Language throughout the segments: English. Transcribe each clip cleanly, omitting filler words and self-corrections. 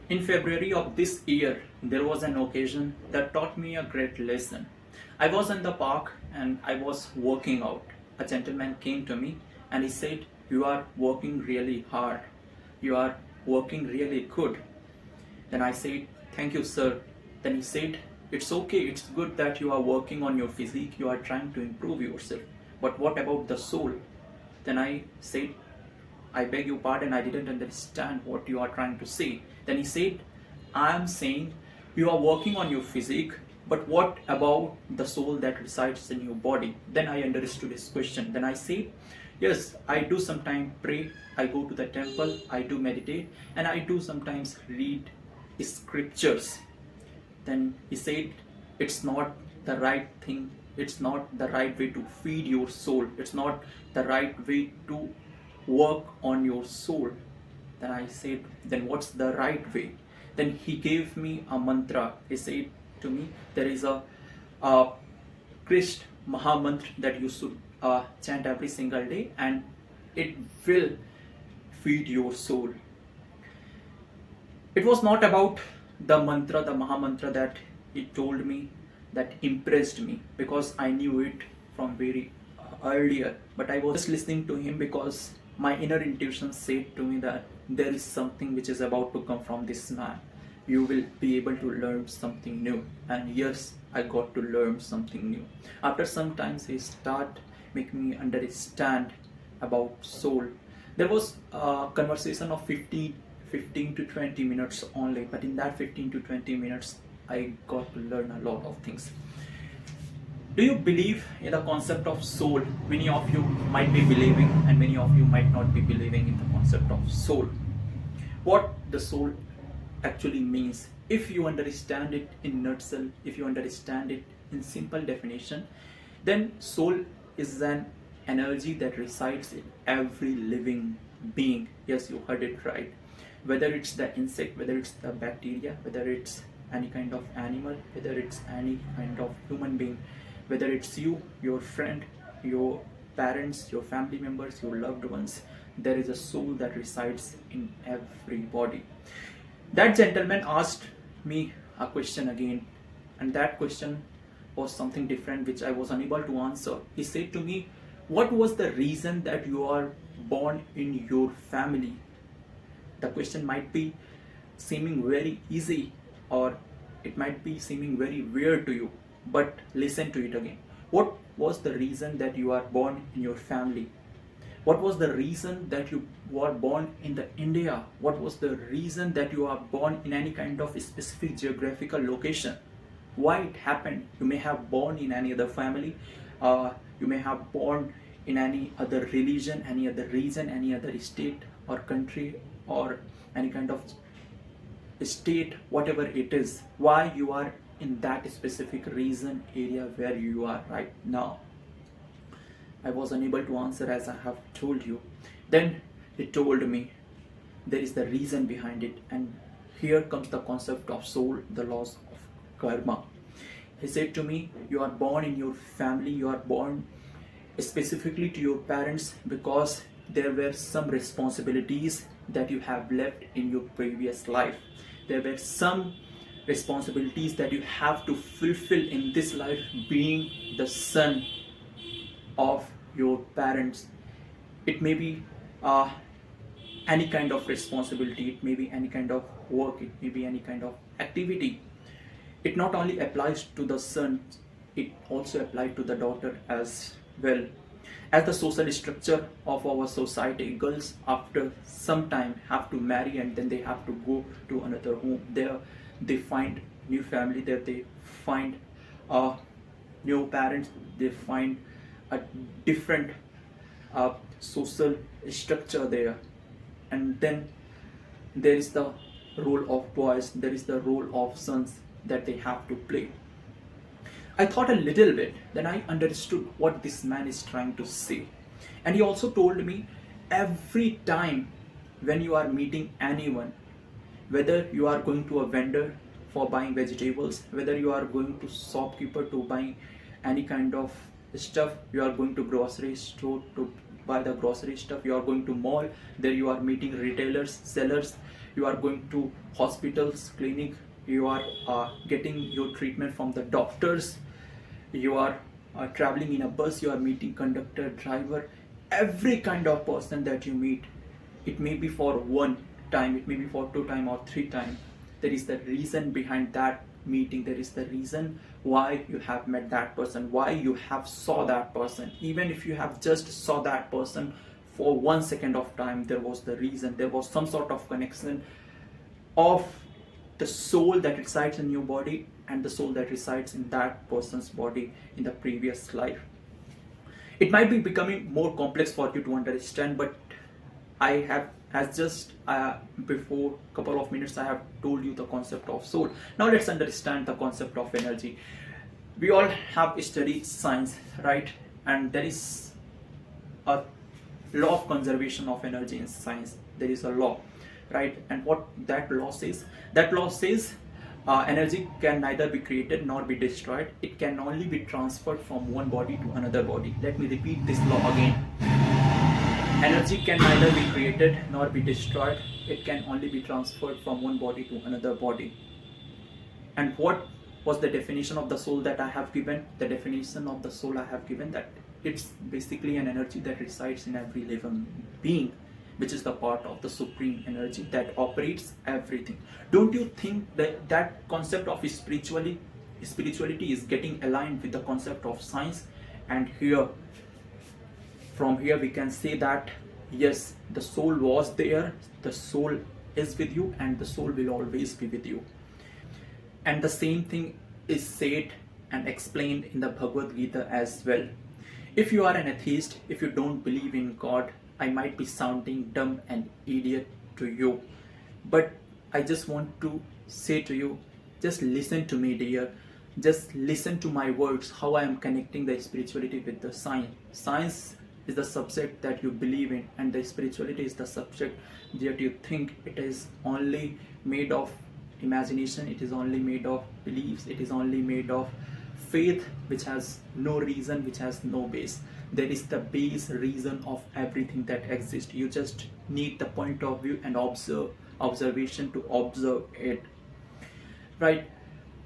In February of this year, there was an occasion that taught me a great lesson. I was in the park and I was working out. A gentleman came to me and he said, "You are working really hard. You are working really good." Then I said, "Thank you, sir." Then he said, "It's okay, it's good that you are working on your physique, you are trying to improve yourself. But what about the soul?" Then I said, "I beg your pardon, I didn't understand what you are trying to say." Then he said, "I am saying you are working on your physique, but what about the soul that resides in your body?" Then I understood his question. Then I said, "Yes, I do sometimes pray, I go to the temple, I do meditate, and I do sometimes read scriptures." Then he said, "It's not the right thing, it's not the right way to feed your soul, it's not the right way to work on your soul." Then I said, "Then what's the right way?" Then he gave me a mantra. He said to me, "There is a Krishna Maha mantra that you should chant every single day, and it will feed your soul." It was not about the mantra, the Maha mantra that he told me that impressed me, because I knew it from very earlier. But I was just listening to him because my inner intuition said to me that there is something which is about to come from this man. You will be able to learn something new. And yes, I got to learn something new. After some time, he started making me understand about soul. There was a conversation of 15 to 20 minutes only, but in that 15 to 20 minutes, I got to learn a lot of things. Do you believe in the concept of soul? Many of you might be believing, and many of you might not be believing in the concept of soul. What the soul actually means, if you understand it in nutshell, if you understand it in simple definition, then soul is an energy that resides in every living being. Yes, you heard it right. Whether it's the insect, whether it's the bacteria, whether it's any kind of animal, whether it's any kind of human being, whether it's you, your friend, your parents, your family members, your loved ones, there is a soul that resides in everybody. That gentleman asked me a question again, and that question was something different which I was unable to answer. He said to me, "What was the reason that you are born in your family?" The question might be seeming very easy, or it might be seeming very weird to you, but listen to it again. What was the reason that you are born in your family? What was the reason that you were born in the India? What was the reason that you are born in any kind of specific geographical location? Why it happened? You may have born in any other family, you may have born in any other religion, any other region, any other state or country, or any kind of state, whatever it is. Why you are in that specific region, area where you are right now? I was unable to answer, as I have told you. Then he told me there is the reason behind it, and here comes the concept of soul, the laws of karma. He said to me, "You are born in your family, you are born specifically to your parents because there were some responsibilities that you have left in your previous life. There were some responsibilities that you have to fulfill in this life, being the son of your parents. It may be any kind of responsibility, it may be any kind of work, it may be any kind of activity. It not only applies to the son, it also applies to the daughter as well. As the social structure of our society, girls after some time have to marry, and then they have to go to another home. There they find new family, there they find new parents, they find a different social structure there. And then there is the role of boys, there is the role of sons that they have to play. I thought a little bit, then I understood what this man is trying to say. And he also told me, every time when you are meeting anyone, whether you are going to a vendor for buying vegetables, whether you are going to shopkeeper to buy any kind of stuff, you are going to grocery store to buy the grocery stuff, you are going to mall, there you are meeting retailers, sellers, you are going to hospitals, clinic, you are getting your treatment from the doctors, you are traveling in a bus, you are meeting conductor, driver, every kind of person that you meet. It may be for one time, it may be for 2 time or 3 time. There is the reason behind that meeting, there is the reason why you have met that person, why you have saw that person. Even if you have just saw that person for 1 second of time, there was the reason, there was some sort of connection of the soul that resides in your body and the soul that resides in that person's body in the previous life. It might be becoming more complex for you to understand, but I have, as just before a couple of minutes I have told you the concept of soul. Now let's understand the concept of energy. We all have studied science, right? And there is a law of conservation of energy in science. There is a law, right? And what that law says? That law says energy can neither be created nor be destroyed. It can only be transferred from one body to another body. Let me repeat this law again. Energy can neither be created nor be destroyed. It can only be transferred from one body to another body. And what was the definition of the soul that I have given? The definition of the soul I have given, that it's basically an energy that resides in every living being, which is the part of the supreme energy that operates everything. Don't you think that that concept of spirituality is getting aligned with the concept of science? And from here we can say that yes, the soul was there, the soul is with you, and the soul will always be with you. And the same thing is said and explained in the Bhagavad Gita as well. If you are an atheist, if you don't believe in God, I might be sounding dumb and idiot to you, but I just want to say to you, just listen to me, dear. Just listen to my words, how I am connecting the spirituality with the science. Science is the subject that you believe in, and the spirituality is the subject that you think. It is only made of imagination, it is only made of beliefs, it is only made of faith, which has no reason, which has no base. There is the base reason of everything that exists. You just need the point of view and observation to observe it, right?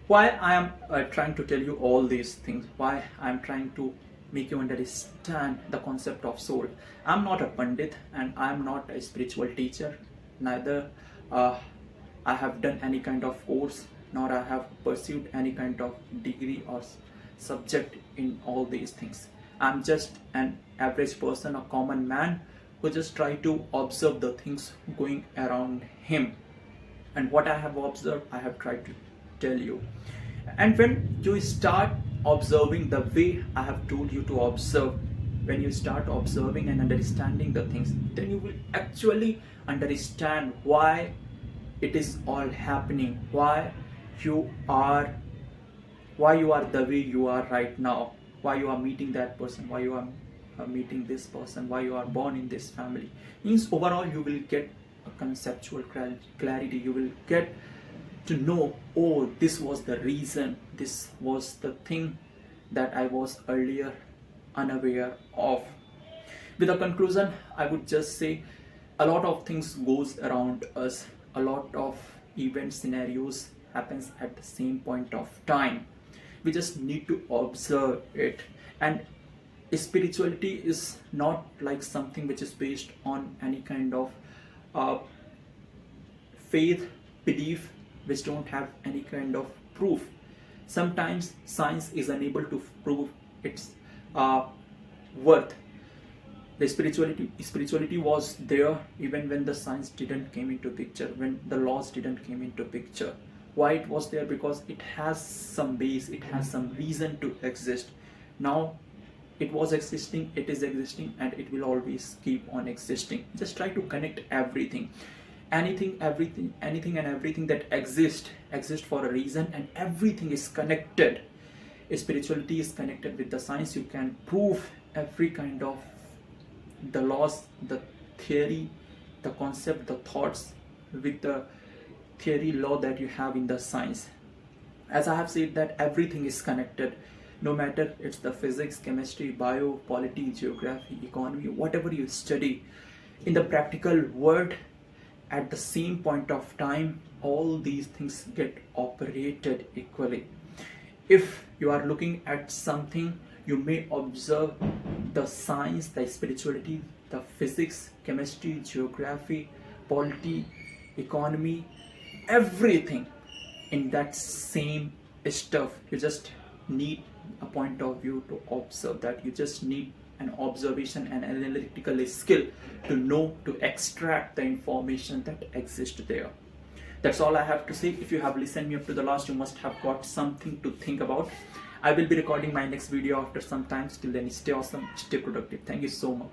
Why I am trying to tell you all these things, why I am trying to make you understand the concept of soul. I'm not a pandit and I'm not a spiritual teacher, neither I have done any kind of course, nor I have pursued any kind of degree or subject in all these things. I'm just an average person, a common man who just try to observe the things going around him. And what I have observed, I have tried to tell you. And when you start observing the way I have told you to observe, when you start observing and understanding the things, then you will actually understand why it is all happening, why you are the way you are right now, why you are meeting that person, why you are meeting this person, why you are born in this family. Means overall you will get a conceptual clarity. You will get to know, oh, this was the reason, this was the thing that I was earlier unaware of. With a conclusion, I would just say a lot of things goes around us, a lot of event scenarios happens at the same point of time. We just need to observe it. And spirituality is not like something which is based on any kind of faith, belief, which don't have any kind of proof. Sometimes science is unable to prove its worth. The spirituality was there even when the science didn't came into picture, when the laws didn't came into picture. Why it was there? Because it has some base, it has some reason to exist. Now it was existing, it is existing, and it will always keep on existing. Just try to connect everything. Anything and everything that exists for a reason, and everything is connected. Spirituality is connected with the science. You can prove every kind of the laws, the theory, the concept, the thoughts with the theory law that you have in the science. As I have said, that everything is connected, no matter it's the physics, chemistry, bio, polity, geography, economy, whatever you study in the practical world. at the same point of time, all these things get operated equally. If you are looking at something, you may observe the science, the spirituality, the physics, chemistry, geography, polity, economy, everything in that same stuff. You just need a point of view to observe that. You just need an observation and analytical skill to know, to extract the information that exists there. That's all I have to say. If you have listened me up to the last, you must have got something to think about. I will be recording my next video after some time. Till then, stay awesome, stay productive. Thank you so much.